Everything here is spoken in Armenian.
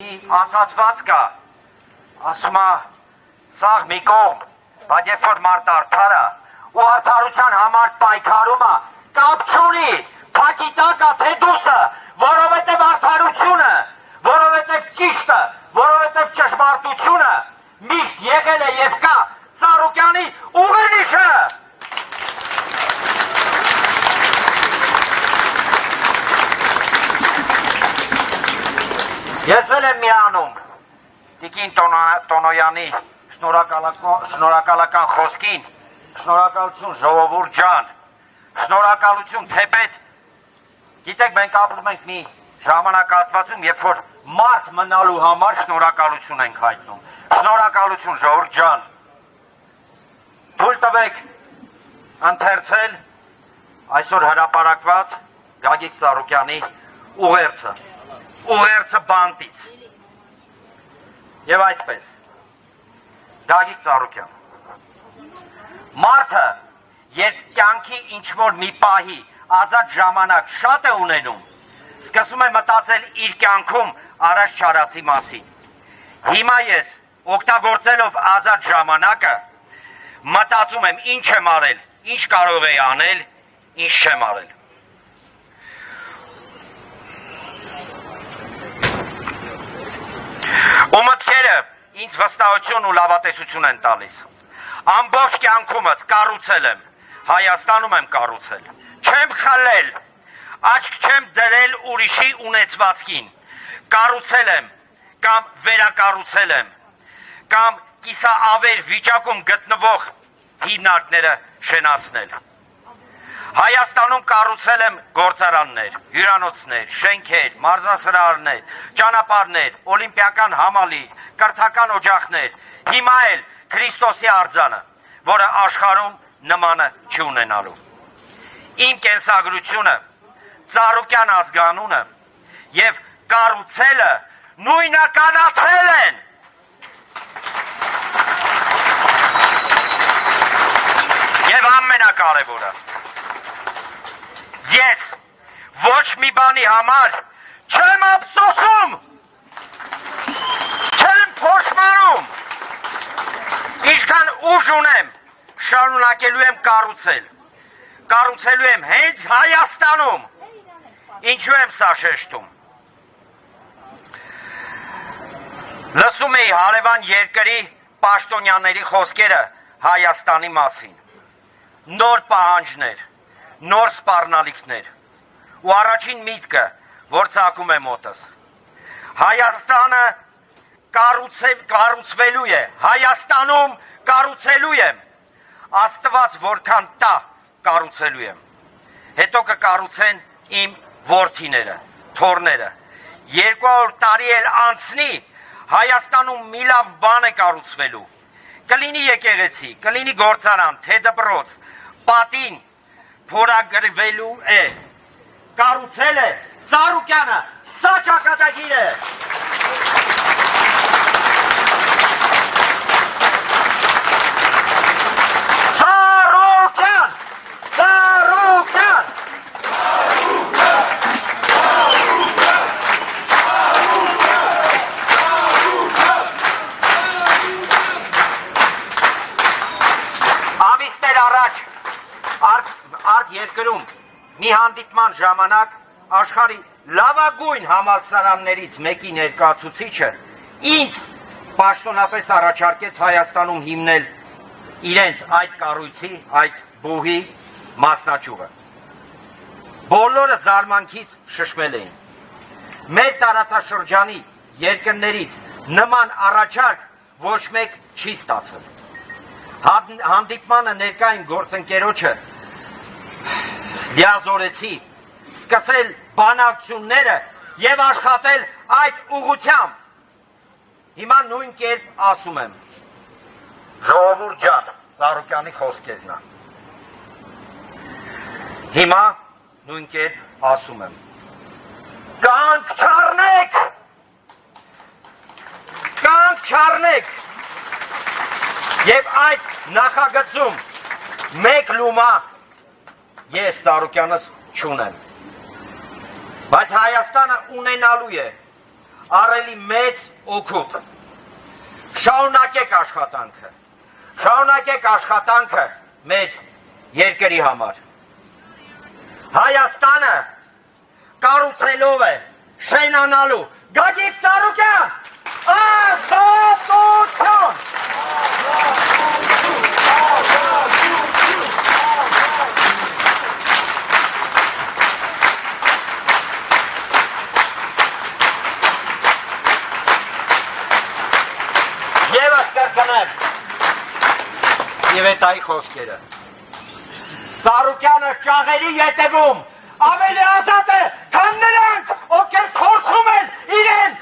Ասացված կա, ասում է, սաղ մի կողմ, բայց երբ որ մարդ արդար է, ու արդարության համար պայքարում է, կապ չունի, փակի տակ է թե դուսը, որովհետև արդարությունը, որովհետև ճիշտը, որովհետև ճշմարտությունը միշտ եղել է և կա Ծառուկյանի ուղենիշը։ Ես էլ եմ միանում Տիկին Տոնոյանի շնորհակալական խոսքին, շնորհակալություն ժողովուրդ ջան, շնորհակալություն թեպետ, գիտեք մենք ապրում ենք մի ժամանակահատվածում, երբ որ մարդ մնալու համար շնորհակալություն ենք հայտնում, շնորհակալություն ժողովուրդ ջան, թույլ տվեք ընթերցել այսօր հրապարակված Գագիկ Ծառուկյանի ուղերձը բանտից և այսպես Գագիկ Ծառուկյան մարդը երբ կյանքի ինչ-որ մի պահի ազատ ժամանակ շատ է ունենում սկսում է մտածել իր կյանքում առաջ չարածի մասին հիմա ես օգտագործելով ազատ ժամանակը մտածում եմ ինչ եմ արել, ինչ կարող էի անել, ինչ չեմ արել ու մտքերը ինձ վստահություն ու լավատեսություն են տալիս ամբողջ կյանքումս կառուցել եմ Հայաստանում եմ կառուցել չեմ խլել աչք չեմ դրել ուրիշի ունեցվածքին կառուցել եմ կամ վերակառուցել եմ կամ կիսաավեր վիճակում գտնվող հիմնարկները շենացնել Հայաստանում կառուցել եմ գործարաններ, հյուրանոցներ, շենքեր, մարզասրահներ, ճանապարհներ, օլիմպիական համալիր, կրթական օջախներ, հիմա էլ Քրիստոսի արձանը, որը աշխարհում նմանը չի ունենալու։ Իմ կենսագրությունը, Ծառուկյան ազգանունը եւ կառուցելը նույնականացել են։ Եվ ամենակարևորը Ես ոչ մի բանի համար չեմ ափսոսում, չեմ փոշմանում, ինչքան ուժ ունեմ, շարունակելու եմ կառուցելու եմ հենց Հայաստանում, ինչու եմ սա շեշտում։ Լսում էի հարևան երկրի պաշտոնյաների խոսքերը Հայաստանի մասին, նոր պահանջներ, նոր սպառնալիքներ ու առաջին միտքը, որ ծագում է մոտս Հայաստանը կառուցվելու է Հայաստանում կառուցելու եմ Աստված որքան տա կառուցելու եմ հետո կկառուցեն իմ որդիները թոռները 200 տարի էլ անցնի Հայաստանում մի լավ բան է կառուցվելու կլինի եկեղեցի կլինի գործարան թե դպրոց պատին փորագրվելու է, կառուցել է Ծառուկյանը, սա ճակատագիր է։ Ծառուկյան, Ծառուկյան, ամիսներ առաջ Արդ երկրում մի հանդիպման ժամանակ աշխարհի լավագույն համալսարաններից մեկի ներկայացուցիչը ինձ պաշտոնապես առաջարկեց Հայաստանում հիմնել իրենց այդ կառույցի, այդ բուհի մասնաճյուղը։ Բոլորը զարմանքից շշմել էին։ Մեր տարածաշրջանի երկրներից նման առաջարկ ոչ մեկ չի ստացել։ Հանդիպմանը ներկային գործընկերոջը լիազորեցի, սկսել բանակցությունները և աշխատել այդ ուղղությամբ։ Հիմա նույն կերպ ասում եմ, ժողովուրդ ջան, Ծառուկյանի խոսքերն է։ Հիմա նույն կերպ ասում եմ, կանք չառնեք, և այդ նախագծում մեկ լումա ես Ծառուկյանս չունեմ, բայց Հայաստանը ունենալու է առելի մեծ օգուտ։ Շարունակեք աշխատանքը մեր երկրի համար։ Հայաստանը կառուցելով է շենանալու Գագիկ Ծառուկյան ազատություն։ Եվս կրկնեմ և հետայի խոսքերը։ Ծառուկյանը ճաղերի ետևում ավելի ազատ է, քան նրանք, ովքեր փորձում են իրեն